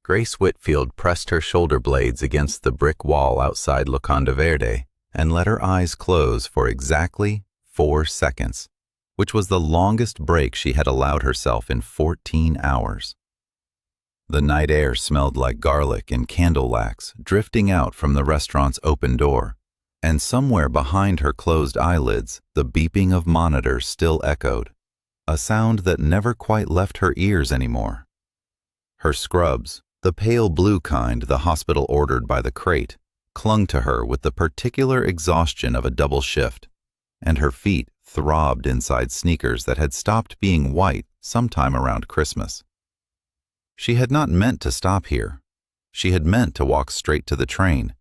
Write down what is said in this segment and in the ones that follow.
Grace Whitfield pressed her shoulder blades against the brick wall outside Locanda Verde and let her eyes close for exactly 4 seconds, which was the longest break she had allowed herself in 14 hours. The night air smelled like garlic and candle wax drifting out from the restaurant's open door, and somewhere behind her closed eyelids, the beeping of monitors still echoed, a sound that never quite left her ears anymore. Her scrubs, the pale blue kind the hospital ordered by the crate, clung to her with the particular exhaustion of a double shift, and her feet throbbed inside sneakers that had stopped being white sometime around Christmas. She had not meant to stop here. She had meant to walk straight to the train,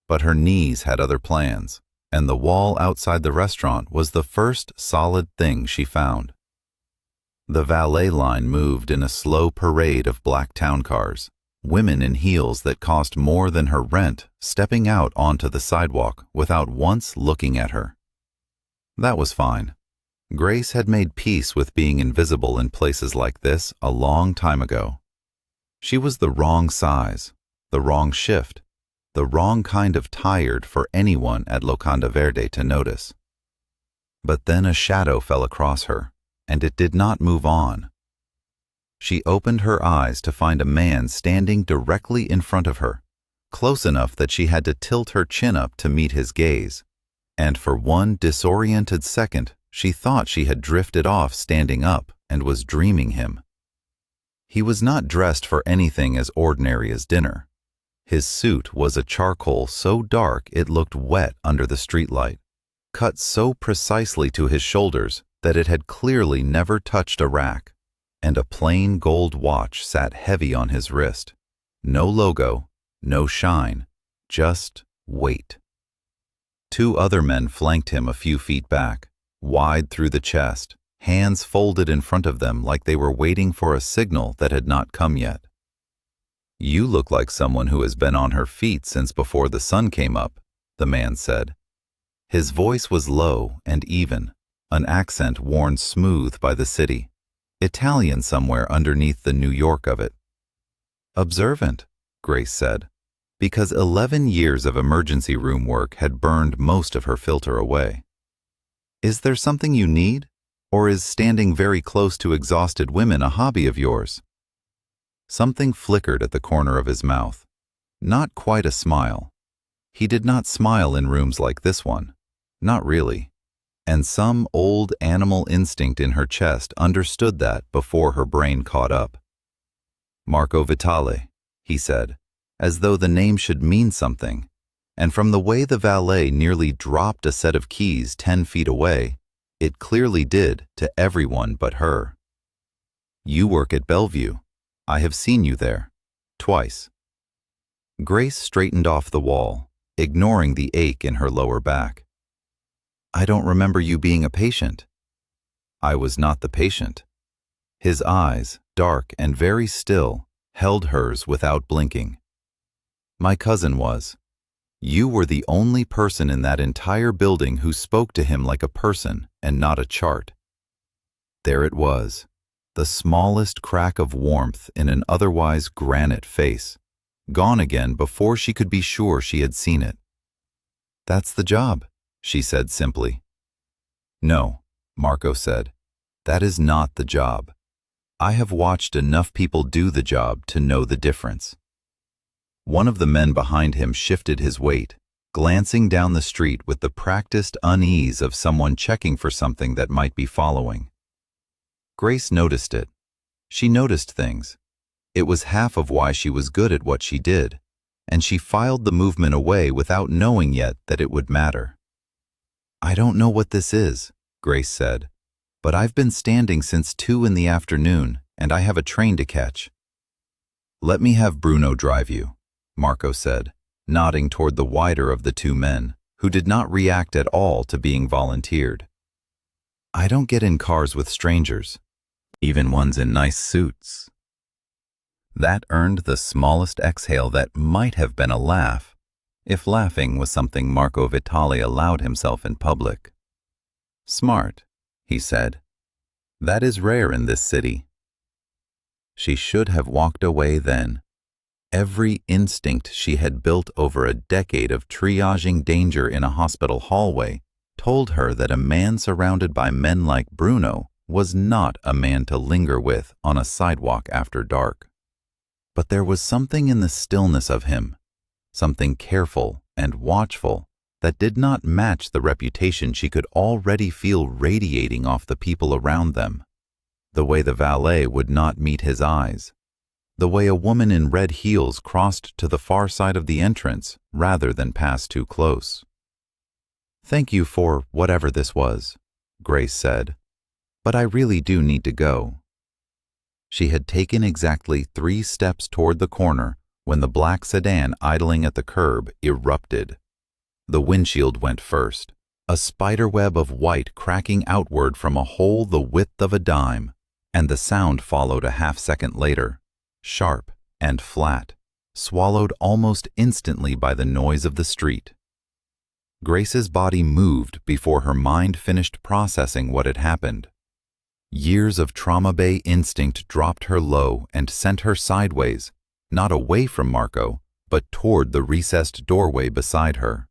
but her knees had other plans, and the wall outside the restaurant was the first solid thing she found. The valet line moved in a slow parade of black town cars, women in heels that cost more than her rent stepping out onto the sidewalk without once looking at her. That was fine. Grace had made peace with being invisible in places like this a long time ago. She was the wrong size, the wrong shift, the wrong kind of tired for anyone at Locanda Verde to notice. But then a shadow fell across her, and it did not move on. She opened her eyes to find a man standing directly in front of her, close enough that she had to tilt her chin up to meet his gaze, and for one disoriented second she thought she had drifted off standing up and was dreaming him. He was not dressed for anything as ordinary as dinner. His suit was a charcoal so dark it looked wet under the streetlight, cut so precisely to his shoulders that it had clearly never touched a rack, and a plain gold watch sat heavy on his wrist. No logo, no shine, just weight. 2 other men flanked him a few feet back, wide through the chest, hands folded in front of them like they were waiting for a signal that had not come yet. "You look like someone who has been on her feet since before the sun came up," the man said. His voice was low and even, an accent worn smooth by the city, Italian somewhere underneath the New York of it. "Observant," Grace said, because 11 years of emergency room work had burned most of her filter away. "Is there something you need? Or is standing very close to exhausted women a hobby of yours?" Something flickered at the corner of his mouth. Not quite a smile. He did not smile in rooms like this one. Not really. And some old animal instinct in her chest understood that before her brain caught up. "Marco Vitale," he said, as though the name should mean something, and from the way the valet nearly dropped a set of keys 10 feet away, it clearly did to everyone but her. "You work at Bellevue. I have seen you there. Twice." Grace straightened off the wall, ignoring the ache in her lower back. "I don't remember you being a patient." "I was not the patient." His eyes, dark and very still, held hers without blinking. "My cousin was. You were the only person in that entire building who spoke to him like a person and not a chart." There it was, the smallest crack of warmth in an otherwise granite face, gone again before she could be sure she had seen it. "That's the job," she said simply. "No," Marco said, "that is not the job. I have watched enough people do the job to know the difference." One of the men behind him shifted his weight, glancing down the street with the practiced unease of someone checking for something that might be following. Grace noticed it. She noticed things. It was half of why she was good at what she did, and she filed the movement away without knowing yet that it would matter. "I don't know what this is," Grace said, "but I've been standing since 2 in the afternoon, and I have a train to catch." "Let me have Bruno drive you," Marco said, nodding toward the wider of the 2 men, who did not react at all to being volunteered. "I don't get in cars with strangers, even ones in nice suits." That earned the smallest exhale that might have been a laugh, if laughing was something Marco Vitale allowed himself in public. "Smart," he said. "That is rare in this city." She should have walked away then. Every instinct she had built over a decade of triaging danger in a hospital hallway told her that a man surrounded by men like Bruno was not a man to linger with on a sidewalk after dark. But there was something in the stillness of him, something careful and watchful, that did not match the reputation she could already feel radiating off the people around them. The way the valet would not meet his eyes. The way a woman in red heels crossed to the far side of the entrance rather than pass too close. "Thank you for whatever this was," Grace said, "but I really do need to go." She had taken exactly 3 steps toward the corner when the black sedan idling at the curb erupted. The windshield went first, a spiderweb of white cracking outward from a hole the width of a dime, and the sound followed a half-second later, sharp and flat, swallowed almost instantly by the noise of the street. Grace's body moved before her mind finished processing what had happened. Years of trauma bay instinct dropped her low and sent her sideways, not away from Marco, but toward the recessed doorway beside her.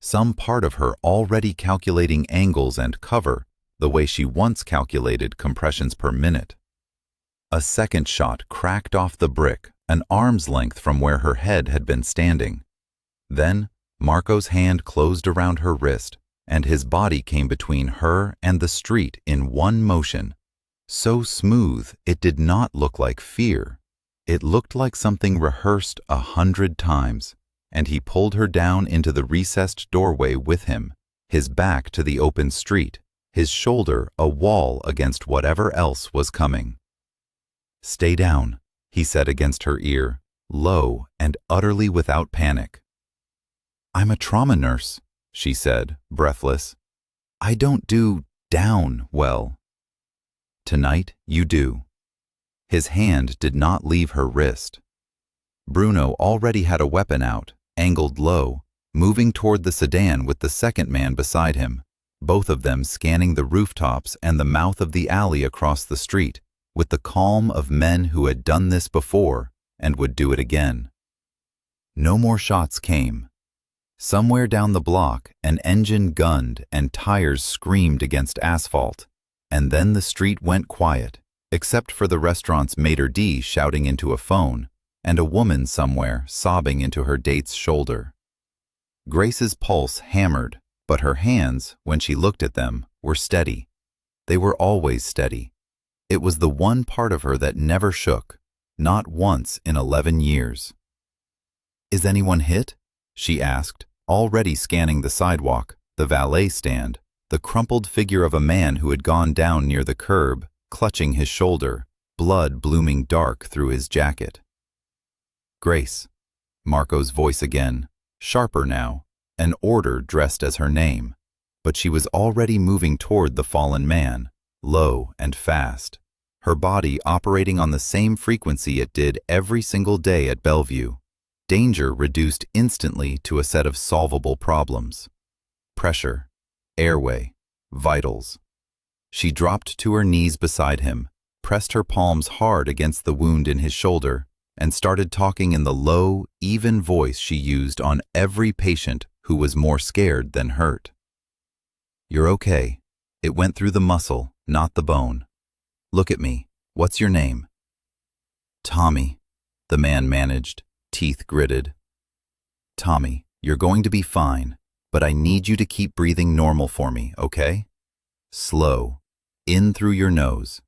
Some part of her already calculating angles and cover the way she once calculated compressions per minute. A second shot cracked off the brick, an arm's length from where her head had been standing. Then, Marco's hand closed around her wrist, and his body came between her and the street in one motion. So smooth, it did not look like fear. It looked like something rehearsed 100 times, and he pulled her down into the recessed doorway with him, his back to the open street, his shoulder a wall against whatever else was coming. "Stay down," he said against her ear, low and utterly without panic. "I'm a trauma nurse," she said, breathless. "I don't do down well." "Tonight you do." His hand did not leave her wrist. Bruno already had a weapon out, angled low, moving toward the sedan with the second man beside him, both of them scanning the rooftops and the mouth of the alley across the street, with the calm of men who had done this before and would do it again. No more shots came. Somewhere down the block, an engine gunned and tires screamed against asphalt, and then the street went quiet, except for the restaurant's maitre d' shouting into a phone, and a woman somewhere sobbing into her date's shoulder. Grace's pulse hammered, but her hands, when she looked at them, were steady. They were always steady. It was the one part of her that never shook, not once in 11 years. "Is anyone hit?" she asked, already scanning the sidewalk, the valet stand, the crumpled figure of a man who had gone down near the curb, clutching his shoulder, blood blooming dark through his jacket. "Grace," Marco's voice again, sharper now, an order dressed as her name, but she was already moving toward the fallen man, low and fast, her body operating on the same frequency it did every single day at Bellevue. Danger reduced instantly to a set of solvable problems. Pressure, airway, vitals. She dropped to her knees beside him, pressed her palms hard against the wound in his shoulder, and started talking in the low, even voice she used on every patient who was more scared than hurt. "You're okay. It went through the muscle, not the bone. Look at me. What's your name?" "Tommy," the man managed, teeth gritted. "Tommy, you're going to be fine, but I need you to keep breathing normal for me, okay? Slow, in through your nose."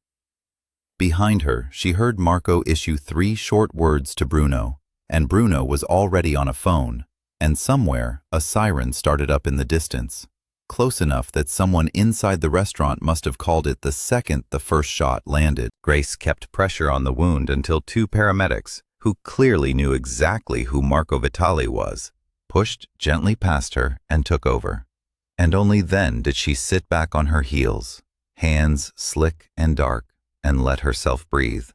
Behind her, she heard Marco issue 3 short words to Bruno, and Bruno was already on a phone, and somewhere a siren started up in the distance, close enough that someone inside the restaurant must have called it the second the first shot landed. Grace kept pressure on the wound until 2 paramedics, who clearly knew exactly who Marco Vitali was, pushed gently past her and took over. And only then did she sit back on her heels, hands slick and dark, and let herself breathe.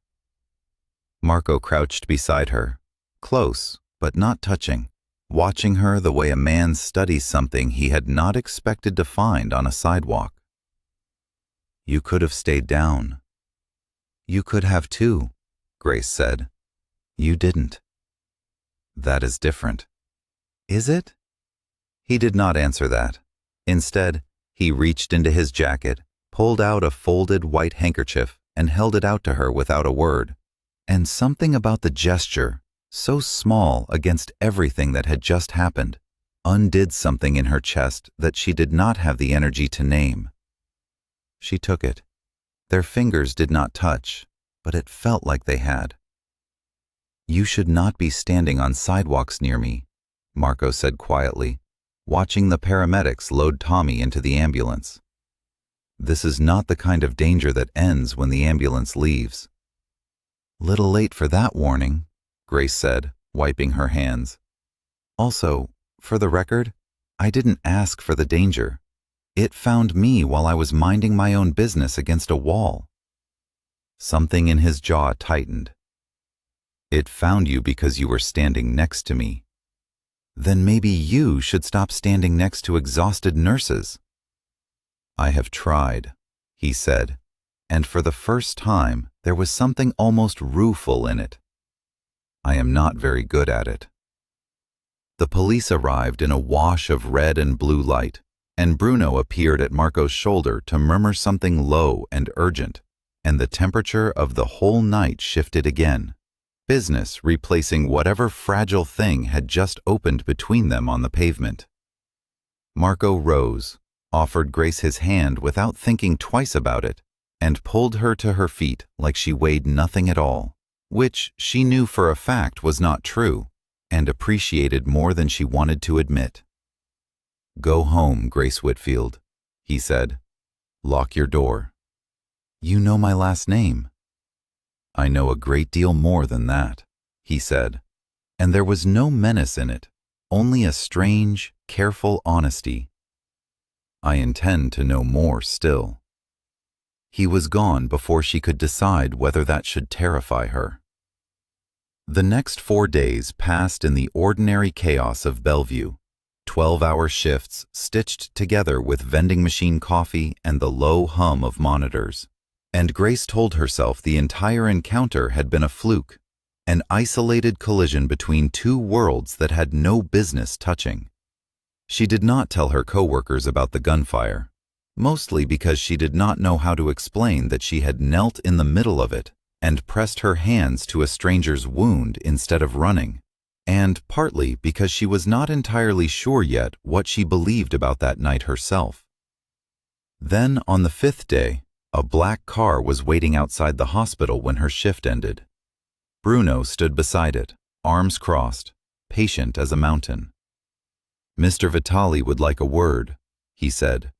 Marco crouched beside her, close but not touching, watching her the way a man studies something he had not expected to find on a sidewalk. "You could have stayed down." "You could have too," Grace said. "You didn't." That is different. Is it? He did not answer that. Instead, he reached into his jacket, pulled out a folded white handkerchief, and held it out to her without a word. And something about the gesture, so small against everything that had just happened, undid something in her chest that she did not have the energy to name. She took it. Their fingers did not touch, but it felt like they had. "You should not be standing on sidewalks near me," Marco said quietly, watching the paramedics load Tommy into the ambulance. "This is not the kind of danger that ends when the ambulance leaves." "Little late for that warning," Grace said, wiping her hands. "Also, for the record, I didn't ask for the danger. It found me while I was minding my own business against a wall." Something in his jaw tightened. "It found you because you were standing next to me. Then maybe you should stop standing next to exhausted nurses." "I have tried," he said, and for the first time there was something almost rueful in it. "I am not very good at it." The police arrived in a wash of red and blue light, and Bruno appeared at Marco's shoulder to murmur something low and urgent, and the temperature of the whole night shifted again, business replacing whatever fragile thing had just opened between them on the pavement. Marco rose, offered Grace his hand without thinking twice about it, and pulled her to her feet like she weighed nothing at all, which she knew for a fact was not true, and appreciated more than she wanted to admit. "Go home, Grace Whitfield," he said. "Lock your door." "You know my last name." "I know a great deal more than that," he said, and there was no menace in it, only a strange, careful honesty. "I intend to know more still." He was gone before she could decide whether that should terrify her. The next 4 days passed in the ordinary chaos of Bellevue, 12-hour shifts stitched together with vending machine coffee and the low hum of monitors. And Grace told herself the entire encounter had been a fluke, an isolated collision between two worlds that had no business touching. She did not tell her coworkers about the gunfire, mostly because she did not know how to explain that she had knelt in the middle of it and pressed her hands to a stranger's wound instead of running, and partly because she was not entirely sure yet what she believed about that night herself. Then, on the 5th day, a black car was waiting outside the hospital when her shift ended. Bruno stood beside it, arms crossed, patient as a mountain. "Mr. Vitali would like a word," he said.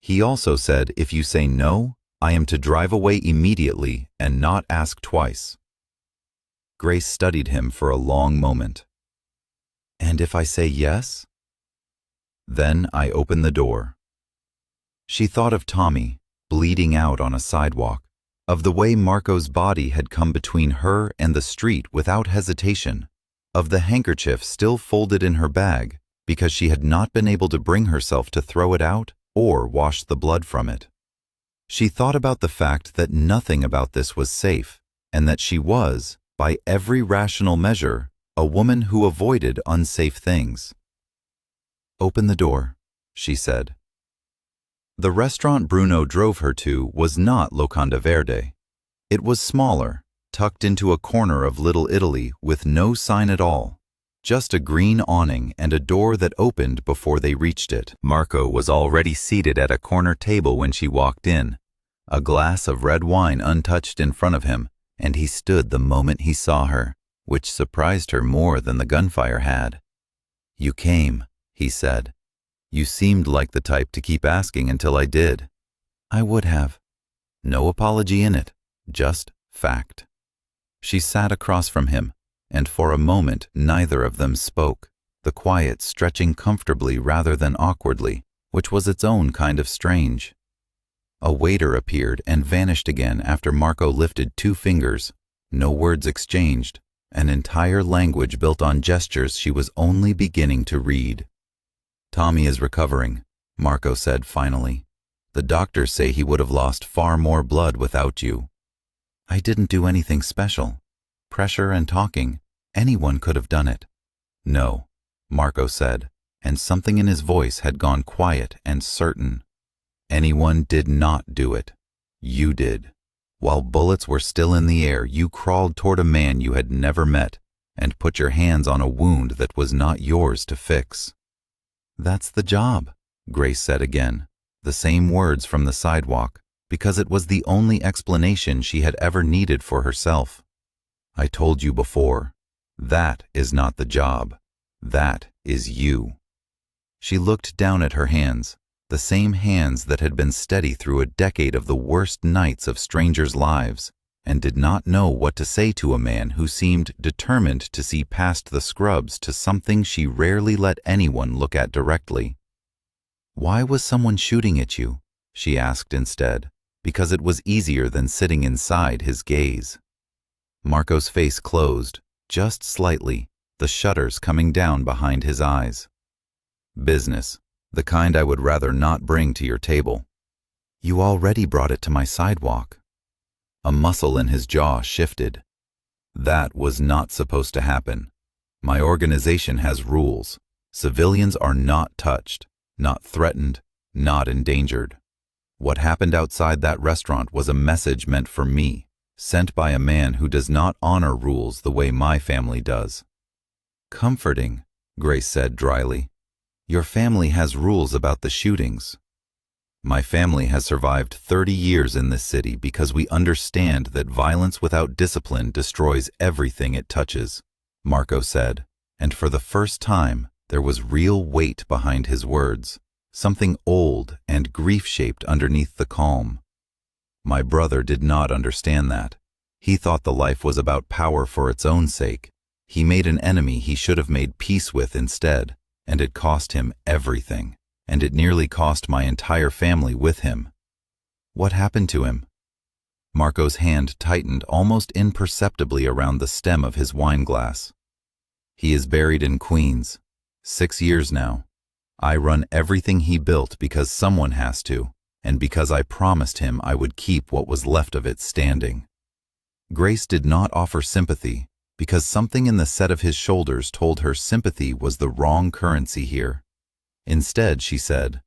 He also said, "If you say no, I am to drive away immediately and not ask twice." Grace studied him for a long moment. "And if I say yes?" "Then I open the door." She thought of Tommy, bleeding out on a sidewalk, of the way Marco's body had come between her and the street without hesitation, of the handkerchief still folded in her bag because she had not been able to bring herself to throw it out or wash the blood from it. She thought about the fact that nothing about this was safe, and that she was, by every rational measure, a woman who avoided unsafe things. "Open the door," she said. The restaurant Bruno drove her to was not Locanda Verde. It was smaller, tucked into a corner of Little Italy with no sign at all, just a green awning and a door that opened before they reached it. Marco was already seated at a corner table when she walked in, a glass of red wine untouched in front of him, and he stood the moment he saw her, which surprised her more than the gunfire had. "You came," he said. "You seemed like the type to keep asking until I did." "I would have." No apology in it, just fact. She sat across from him, and for a moment neither of them spoke, the quiet stretching comfortably rather than awkwardly, which was its own kind of strange. A waiter appeared and vanished again after Marco lifted 2 fingers, no words exchanged, an entire language built on gestures she was only beginning to read. "Tommy is recovering," Marco said finally. "The doctors say he would have lost far more blood without you." "I didn't do anything special. Pressure and talking, anyone could have done it." No, Marco said, and something in his voice had gone quiet and certain. Anyone did not do it. You did. While bullets were still in the air, you crawled toward a man you had never met and put your hands on a wound that was not yours to fix. That's the job, Grace said again, the same words from the sidewalk, because it was the only explanation she had ever needed for herself. I told you before, that is not the job. That is you. She looked down at her hands, the same hands that had been steady through a decade of the worst nights of strangers' lives, and did not know what to say to a man who seemed determined to see past the scrubs to something she rarely let anyone look at directly. Why was someone shooting at you? She asked instead, because it was easier than sitting inside his gaze. Marco's face closed, just slightly, the shutters coming down behind his eyes. Business, the kind I would rather not bring to your table. You already brought it to my sidewalk. A muscle in his jaw shifted. That was not supposed to happen. My organization has rules. Civilians are not touched, not threatened, not endangered. What happened outside that restaurant was a message meant for me, sent by a man who does not honor rules the way my family does. Comforting, Grace said dryly. Your family has rules about the shootings. My family has survived 30 years in this city because we understand that violence without discipline destroys everything it touches, Marco said, and for the first time there was real weight behind his words, something old and grief-shaped underneath the calm. My brother did not understand that. He thought the life was about power for its own sake. He made an enemy he should have made peace with instead, and it cost him everything. And it nearly cost my entire family with him. What happened to him? Marco's hand tightened almost imperceptibly around the stem of his wine glass. He is buried in Queens. 6 years now. I run everything he built because someone has to, and because I promised him I would keep what was left of it standing. Grace did not offer sympathy, because something in the set of his shoulders told her sympathy was the wrong currency here. Instead, she said,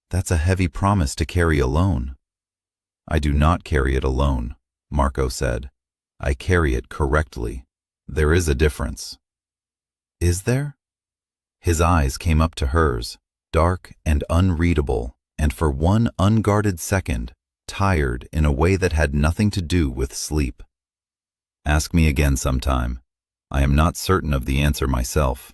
"That's a heavy promise to carry alone." I do not carry it alone, Marco said. I carry it correctly. There is a difference. Is there? His eyes came up to hers, dark and unreadable, and for one unguarded second, tired in a way that had nothing to do with sleep. Ask me again sometime. I am not certain of the answer myself.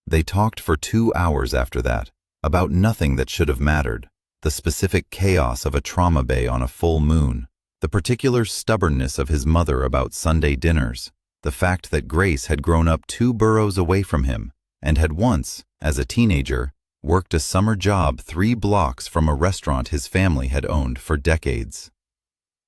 They talked for 2 hours after that, about nothing that should have mattered, the specific chaos of a trauma bay on a full moon, the particular stubbornness of his mother about Sunday dinners, the fact that Grace had grown up 2 boroughs away from him, and had once, as a teenager, worked a summer job 3 blocks from a restaurant his family had owned for decades.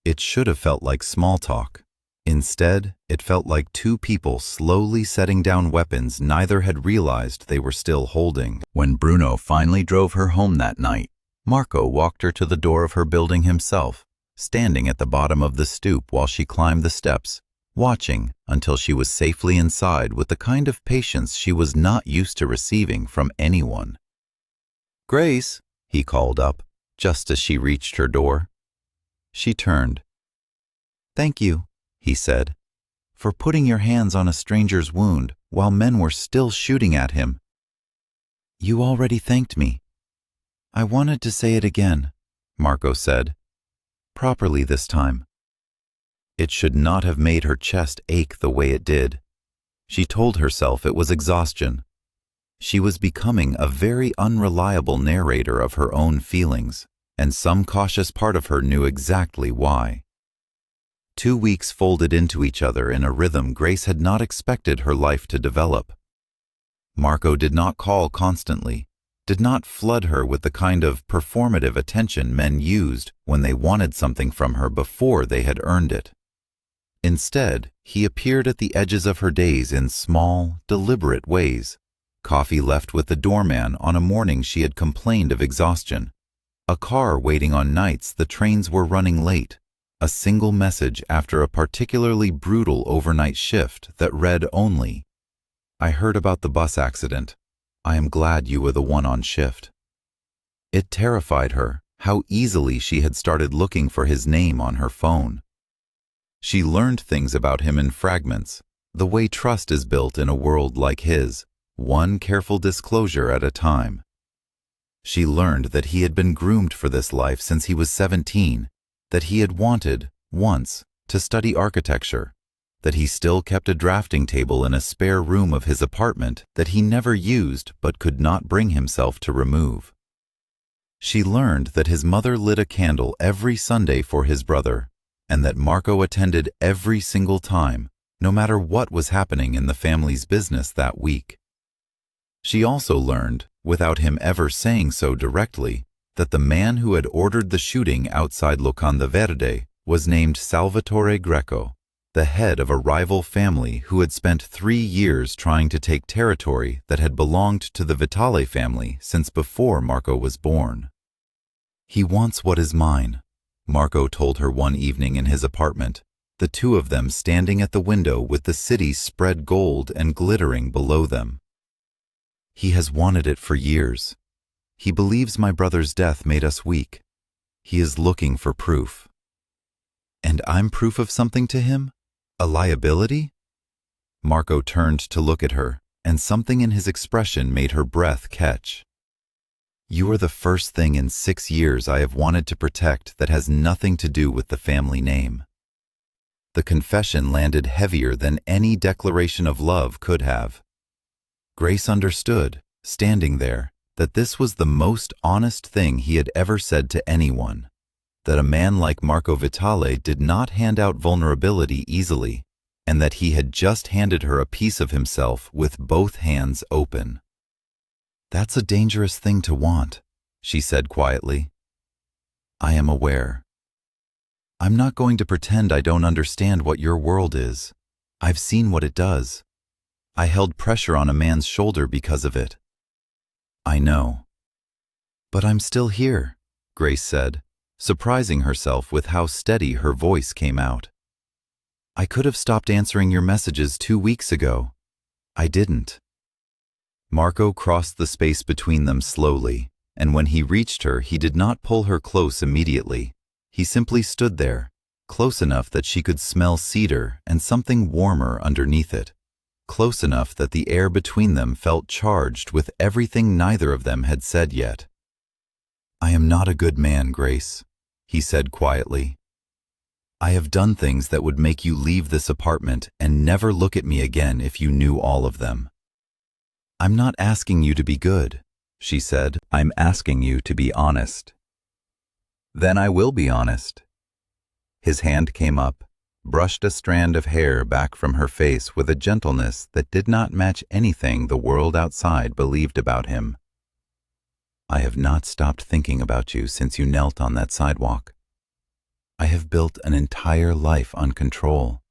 It should have felt like small talk. Instead, it felt like 2 people slowly setting down weapons neither had realized they were still holding. When Bruno finally drove her home that night, Marco walked her to the door of her building himself, standing at the bottom of the stoop while she climbed the steps, watching until she was safely inside with the kind of patience she was not used to receiving from anyone. "Grace," he called up, just as she reached her door. She turned. "Thank you," he said, "for putting your hands on a stranger's wound while men were still shooting at him." "You already thanked me." "I wanted to say it again," Marco said. "Properly this time." It should not have made her chest ache the way it did. She told herself it was exhaustion. She was becoming a very unreliable narrator of her own feelings, and some cautious part of her knew exactly why. 2 weeks folded into each other in a rhythm Grace had not expected her life to develop. Marco did not call constantly, did not flood her with the kind of performative attention men used when they wanted something from her before they had earned it. Instead, he appeared at the edges of her days in small, deliberate ways. Coffee left with the doorman on a morning she had complained of exhaustion. A car waiting on nights the trains were running late. A single message after a particularly brutal overnight shift that read only, I heard about the bus accident. I am glad you were the one on shift." It terrified her how easily she had started looking for his name on her phone. She learned things about him in fragments, the way trust is built in a world like his, one careful disclosure at a time. She learned that he had been groomed for this life since he was 17, that he had wanted, once, to study architecture, that he still kept a drafting table in a spare room of his apartment that he never used but could not bring himself to remove. She learned that his mother lit a candle every Sunday for his brother, and that Marco attended every single time, no matter what was happening in the family's business that week. She also learned, without him ever saying so directly, that the man who had ordered the shooting outside Locanda Verde was named Salvatore Greco, the head of a rival family who had spent 3 years trying to take territory that had belonged to the Vitale family since before Marco was born. "He wants what is mine," Marco told her one evening in his apartment, the two of them standing at the window with the city spread gold and glittering below them. "He has wanted it for years. He believes my brother's death made us weak. He is looking for proof." "And I'm proof of something to him? A liability?" Marco turned to look at her, and something in his expression made her breath catch. "You are the first thing in 6 years I have wanted to protect that has nothing to do with the family name." The confession landed heavier than any declaration of love could have. Grace understood, standing there, that this was the most honest thing he had ever said to anyone, that a man like Marco Vitale did not hand out vulnerability easily, and that he had just handed her a piece of himself with both hands open. "That's a dangerous thing to want," she said quietly. "I am aware. I'm not going to pretend I don't understand what your world is. I've seen what it does. I held pressure on a man's shoulder because of it." "I know." "But I'm still here," Grace said, surprising herself with how steady her voice came out. "I could have stopped answering your messages 2 weeks ago. I didn't." Marco crossed the space between them slowly, and when he reached her, he did not pull her close immediately. He simply stood there, close enough that she could smell cedar and something warmer underneath it, close enough that the air between them felt charged with everything neither of them had said yet. "I am not a good man, Grace," he said quietly. "I have done things that would make you leave this apartment and never look at me again if you knew all of them." "I'm not asking you to be good," she said. "I'm asking you to be honest." "Then I will be honest." His hand came up, brushed a strand of hair back from her face with a gentleness that did not match anything the world outside believed about him. "I have not stopped thinking about you since you knelt on that sidewalk. I have built an entire life on control,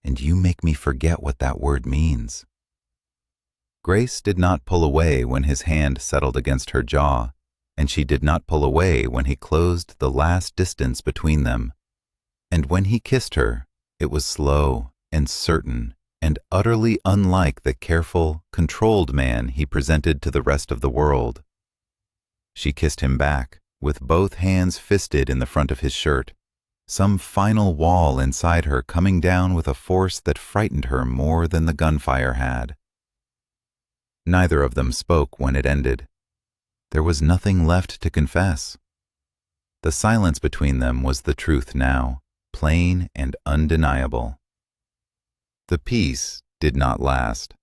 and you make me forget what that word means." Grace did not pull away when his hand settled against her jaw, and she did not pull away when he closed the last distance between them. And when he kissed her, it was slow and certain and utterly unlike the careful, controlled man he presented to the rest of the world. She kissed him back, with both hands fisted in the front of his shirt, some final wall inside her coming down with a force that frightened her more than the gunfire had. Neither of them spoke when it ended. There was nothing left to confess. The silence between them was the truth now, plain and undeniable. The peace did not last.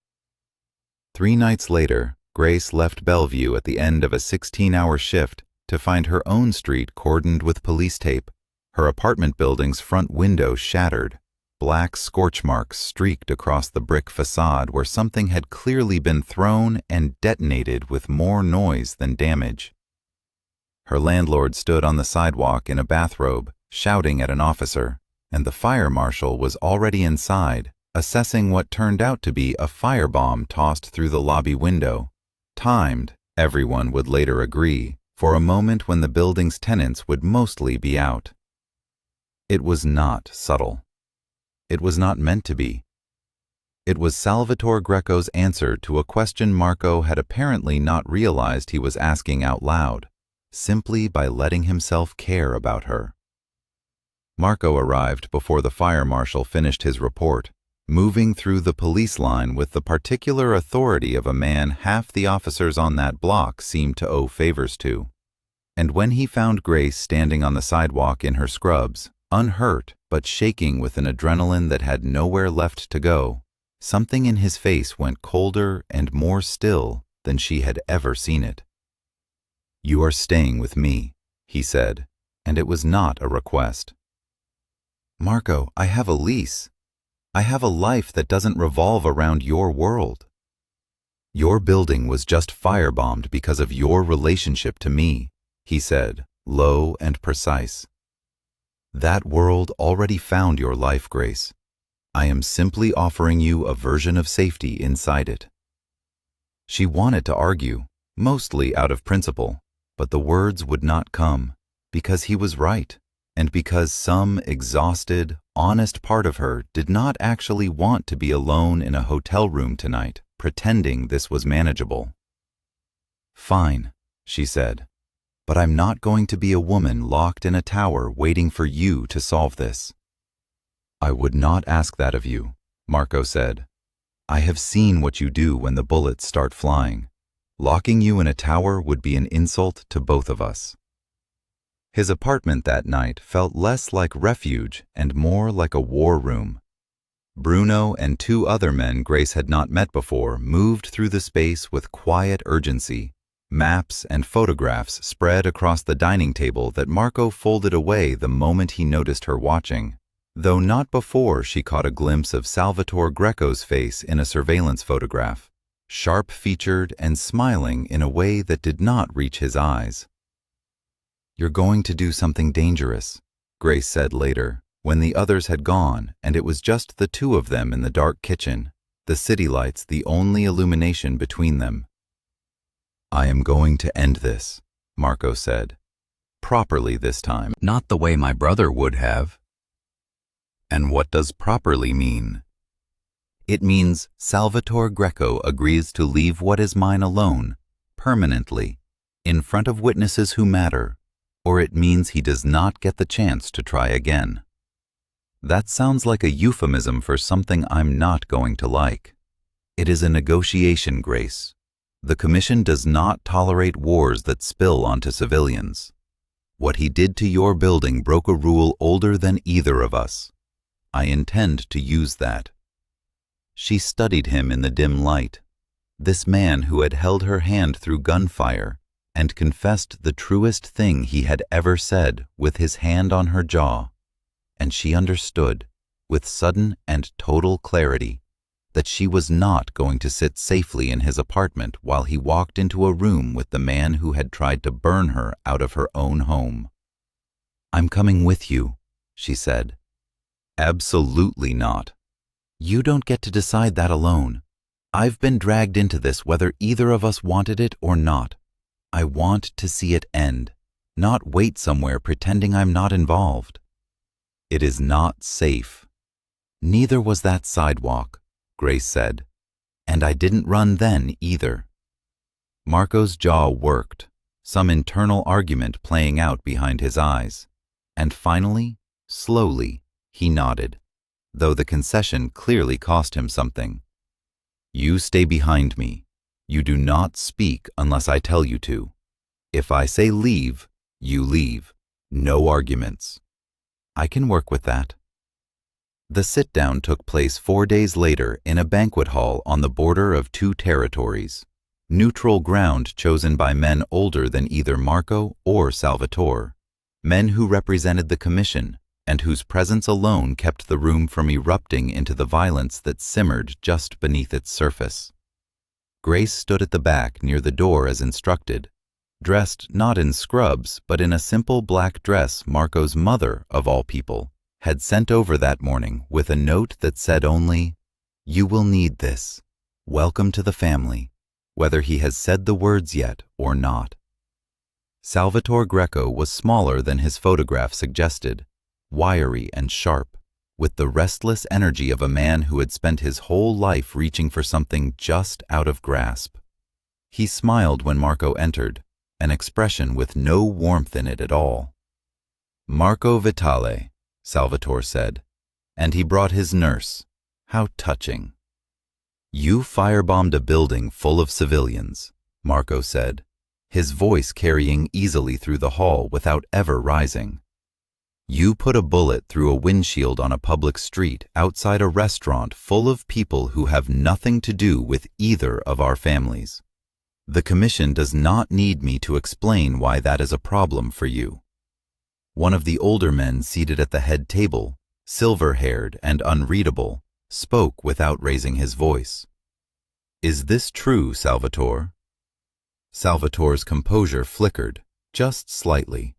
3 nights later, Grace left Bellevue at the end of a 16-hour shift to find her own street cordoned with police tape, her apartment building's front window shattered, black scorch marks streaked across the brick facade where something had clearly been thrown and detonated with more noise than damage. Her landlord stood on the sidewalk in a bathrobe, shouting at an officer, and the fire marshal was already inside, assessing what turned out to be a firebomb tossed through the lobby window, timed, everyone would later agree, for a moment when the building's tenants would mostly be out. It was not subtle. It was not meant to be. It was Salvatore Greco's answer to a question Marco had apparently not realized he was asking out loud, simply by letting himself care about her. Marco arrived before the fire marshal finished his report, moving through the police line with the particular authority of a man half the officers on that block seemed to owe favors to. And when he found Grace standing on the sidewalk in her scrubs, unhurt but shaking with an adrenaline that had nowhere left to go, something in his face went colder and more still than she had ever seen it. "You are staying with me," he said, and it was not a request. "Marco, I have a lease. I have a life that doesn't revolve around your world. Your building was just firebombed because of your relationship to me," he said, low and precise. "That world already found your life, Grace. I am simply offering you a version of safety inside it." She wanted to argue, mostly out of principle, but the words would not come, because he was right, and because some exhausted, honest part of her did not actually want to be alone in a hotel room tonight, pretending this was manageable. "Fine," she said, "but I'm not going to be a woman locked in a tower waiting for you to solve this." "I would not ask that of you," Marco said. "I have seen what you do when the bullets start flying. Locking you in a tower would be an insult to both of us." His apartment that night felt less like refuge and more like a war room. Bruno and two other men Grace had not met before moved through the space with quiet urgency, maps and photographs spread across the dining table that Marco folded away the moment he noticed her watching, though not before she caught a glimpse of Salvatore Greco's face in a surveillance photograph, sharp-featured and smiling in a way that did not reach his eyes. "You're going to do something dangerous," Grace said later, when the others had gone and it was just the two of them in the dark kitchen, the city lights the only illumination between them. "I am going to end this," Marco said. "Properly this time, not the way my brother would have." "And what does properly mean?" "It means Salvatore Greco agrees to leave what is mine alone, permanently, in front of witnesses who matter, or it means he does not get the chance to try again." That sounds like a euphemism for something I'm not going to like. It is a negotiation, Grace. The Commission does not tolerate wars that spill onto civilians. What he did to your building broke a rule older than either of us. I intend to use that. She studied him in the dim light, this man who had held her hand through gunfire and confessed the truest thing he had ever said with his hand on her jaw, and she understood, with sudden and total clarity, that she was not going to sit safely in his apartment while he walked into a room with the man who had tried to burn her out of her own home. "I'm coming with you," she said. "Absolutely not. You don't get to decide that alone. I've been dragged into this whether either of us wanted it or not. I want to see it end, not wait somewhere pretending I'm not involved." "It is not safe." "Neither was that sidewalk," Grace said. "And I didn't run then either." Marco's jaw worked, some internal argument playing out behind his eyes, and finally, slowly, he nodded, though the concession clearly cost him something. "You stay behind me. You do not speak unless I tell you to. If I say leave, you leave. No arguments." "I can work with that." The sit-down took place 4 days later in a banquet hall on the border of two territories, neutral ground chosen by men older than either Marco or Salvatore, men who represented the Commission and whose presence alone kept the room from erupting into the violence that simmered just beneath its surface. Grace stood at the back near the door as instructed, dressed not in scrubs but in a simple black dress Marco's mother, of all people, had sent over that morning with a note that said only, "You will need this. Welcome to the family," whether he has said the words yet or not. Salvatore Greco was smaller than his photograph suggested, wiry and sharp, with the restless energy of a man who had spent his whole life reaching for something just out of grasp. He smiled when Marco entered, an expression with no warmth in it at all. "Marco Vitale," Salvatore said, and he brought his nurse. How touching. "You firebombed a building full of civilians," Marco said, his voice carrying easily through the hall without ever rising. "You put a bullet through a windshield on a public street outside a restaurant full of people who have nothing to do with either of our families. The commission does not need me to explain why that is a problem for you." One of the older men seated at the head table, silver-haired and unreadable, spoke without raising his voice. "Is this true, Salvatore?" Salvatore's composure flickered, just slightly.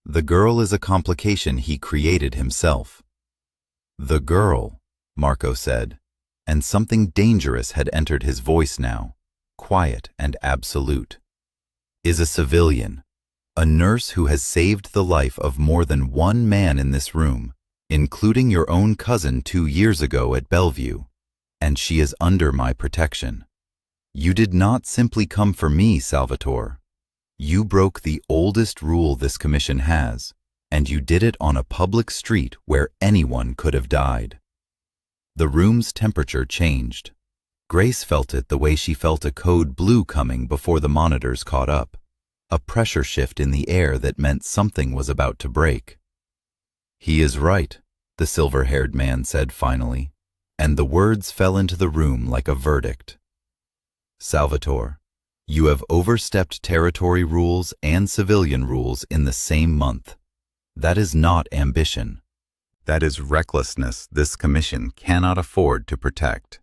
"The girl is a complication he created himself." "The girl," Marco said, and something dangerous had entered his voice now, quiet and absolute, "is a civilian, a nurse who has saved the life of more than one man in this room, including your own cousin 2 years ago at Bellevue, and she is under my protection. You did not simply come for me, Salvatore. You broke the oldest rule this commission has, and you did it on a public street where anyone could have died." The room's temperature changed. Grace felt it the way she felt a code blue coming before the monitors caught up, a pressure shift in the air that meant something was about to break. "He is right," the silver-haired man said finally, and the words fell into the room like a verdict. "Salvatore, you have overstepped territory rules and civilian rules in the same month. That is not ambition. That is recklessness this commission cannot afford to protect."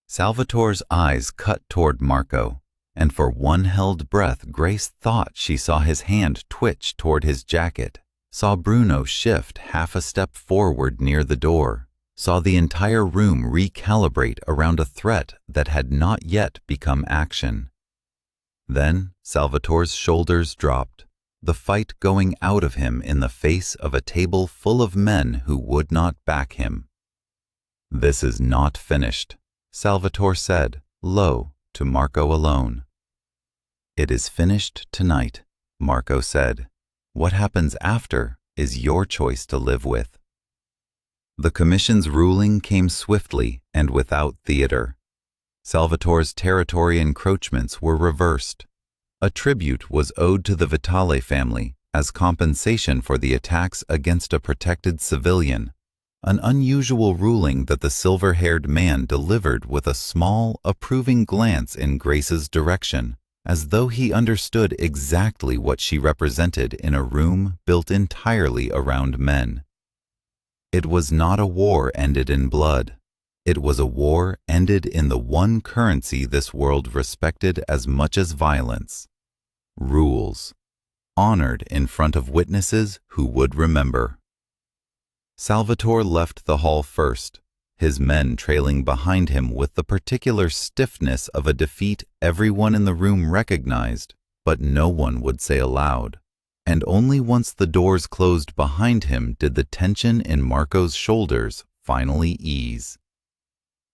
Salvatore's eyes cut toward Marco, and for one held breath Grace thought she saw his hand twitch toward his jacket, saw Bruno shift half a step forward near the door, saw the entire room recalibrate around a threat that had not yet become action. Then Salvatore's shoulders dropped, the fight going out of him in the face of a table full of men who would not back him. "This is not finished," Salvatore said, low, to Marco alone. "It is finished tonight," Marco said. "What happens after is your choice to live with." The commission's ruling came swiftly and without theater. Salvatore's territory encroachments were reversed. A tribute was owed to the Vitale family as compensation for the attacks against a protected civilian, an unusual ruling that the silver-haired man delivered with a small, approving glance in Grace's direction, as though he understood exactly what she represented in a room built entirely around men. It was not a war ended in blood. It was a war ended in the one currency this world respected as much as violence: rules, honored in front of witnesses who would remember. Salvatore left the hall first, his men trailing behind him with the particular stiffness of a defeat everyone in the room recognized, but no one would say aloud. And only once the doors closed behind him did the tension in Marco's shoulders finally ease.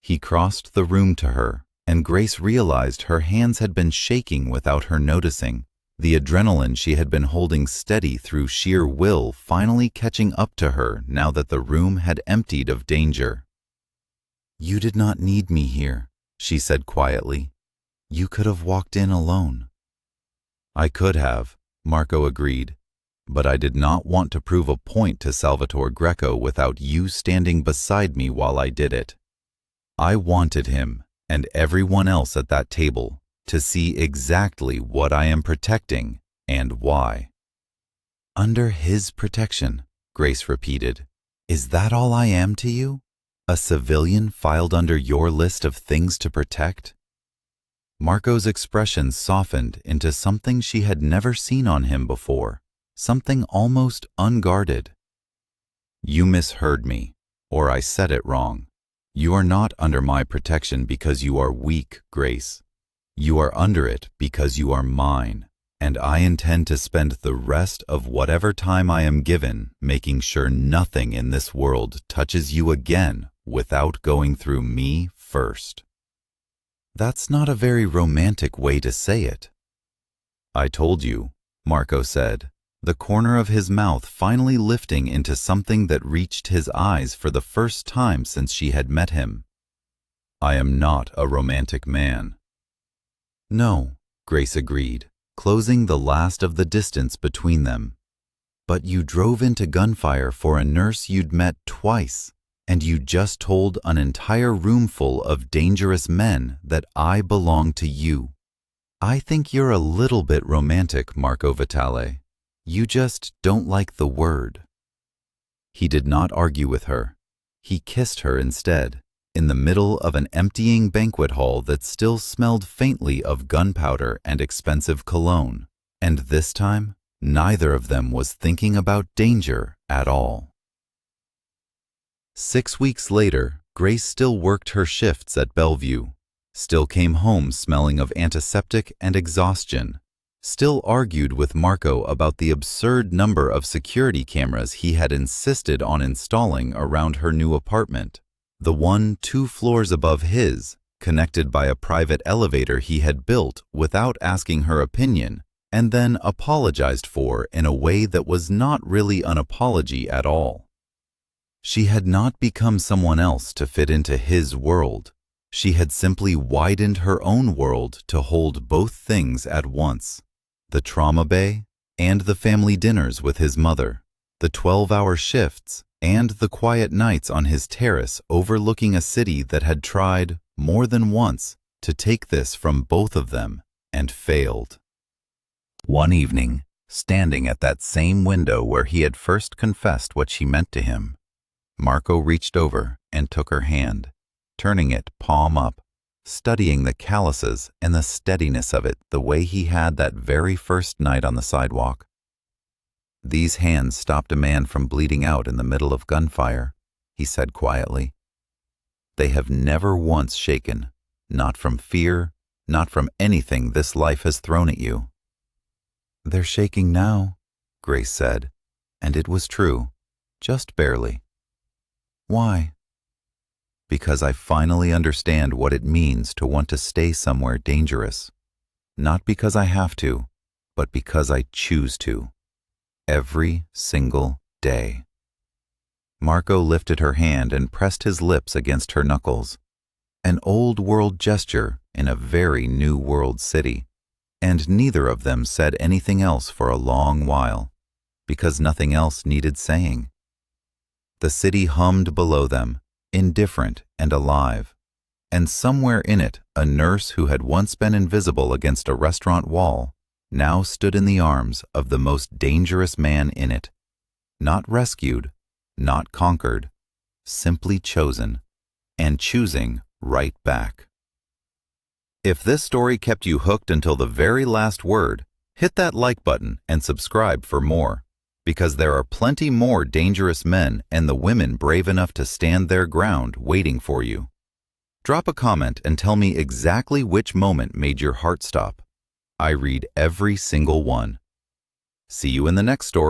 He crossed the room to her, and Grace realized her hands had been shaking without her noticing, the adrenaline she had been holding steady through sheer will finally catching up to her now that the room had emptied of danger. "You did not need me here," she said quietly. "You could have walked in alone." "I could have," Marco agreed, "but I did not want to prove a point to Salvatore Greco without you standing beside me while I did it. I wanted him, and everyone else at that table, to see exactly what I am protecting and why." "Under his protection," Grace repeated. "Is that all I am to you? A civilian filed under your list of things to protect?" Marco's expression softened into something she had never seen on him before, something almost unguarded. "You misheard me, or I said it wrong. You are not under my protection because you are weak, Grace. You are under it because you are mine, and I intend to spend the rest of whatever time I am given making sure nothing in this world touches you again without going through me first." "That's not a very romantic way to say it." "I told you," Marco said, the corner of his mouth finally lifting into something that reached his eyes for the first time since she had met him. "I am not a romantic man." "No," Grace agreed, closing the last of the distance between them. "But you drove into gunfire for a nurse you'd met twice, and you just told an entire roomful of dangerous men that I belong to you. I think you're a little bit romantic, Marco Vitale. You just don't like the word." He did not argue with her. He kissed her instead, in the middle of an emptying banquet hall that still smelled faintly of gunpowder and expensive cologne, and this time, neither of them was thinking about danger at all. 6 weeks later, Grace still worked her shifts at Bellevue, still came home smelling of antiseptic and exhaustion, still argued with Marco about the absurd number of security cameras he had insisted on installing around her new apartment, the one 2 floors above his, connected by a private elevator he had built without asking her opinion, and then apologized for in a way that was not really an apology at all. She had not become someone else to fit into his world. She had simply widened her own world to hold both things at once: the trauma bay and the family dinners with his mother, the 12-hour shifts and the quiet nights on his terrace overlooking a city that had tried, more than once, to take this from both of them and failed. One evening, standing at that same window where he had first confessed what she meant to him, Marco reached over and took her hand, turning it palm up, studying the calluses and the steadiness of it the way he had that very first night on the sidewalk. "These hands stopped a man from bleeding out in the middle of gunfire," he said quietly. "They have never once shaken, not from fear, not from anything this life has thrown at you." "They're shaking now," Grace said, and it was true, just barely. "Why?" "Because I finally understand what it means to want to stay somewhere dangerous. Not because I have to, but because I choose to. Every single day." Marco lifted her hand and pressed his lips against her knuckles. An old-world gesture in a very new-world city, and neither of them said anything else for a long while, because nothing else needed saying. The city hummed below them, indifferent and alive, and somewhere in it a nurse who had once been invisible against a restaurant wall now stood in the arms of the most dangerous man in it, not rescued, not conquered, simply chosen, and choosing right back. If this story kept you hooked until the very last word, hit that like button and subscribe for more, because there are plenty more dangerous men and the women brave enough to stand their ground waiting for you. Drop a comment and tell me exactly which moment made your heart stop. I read every single one. See you in the next story.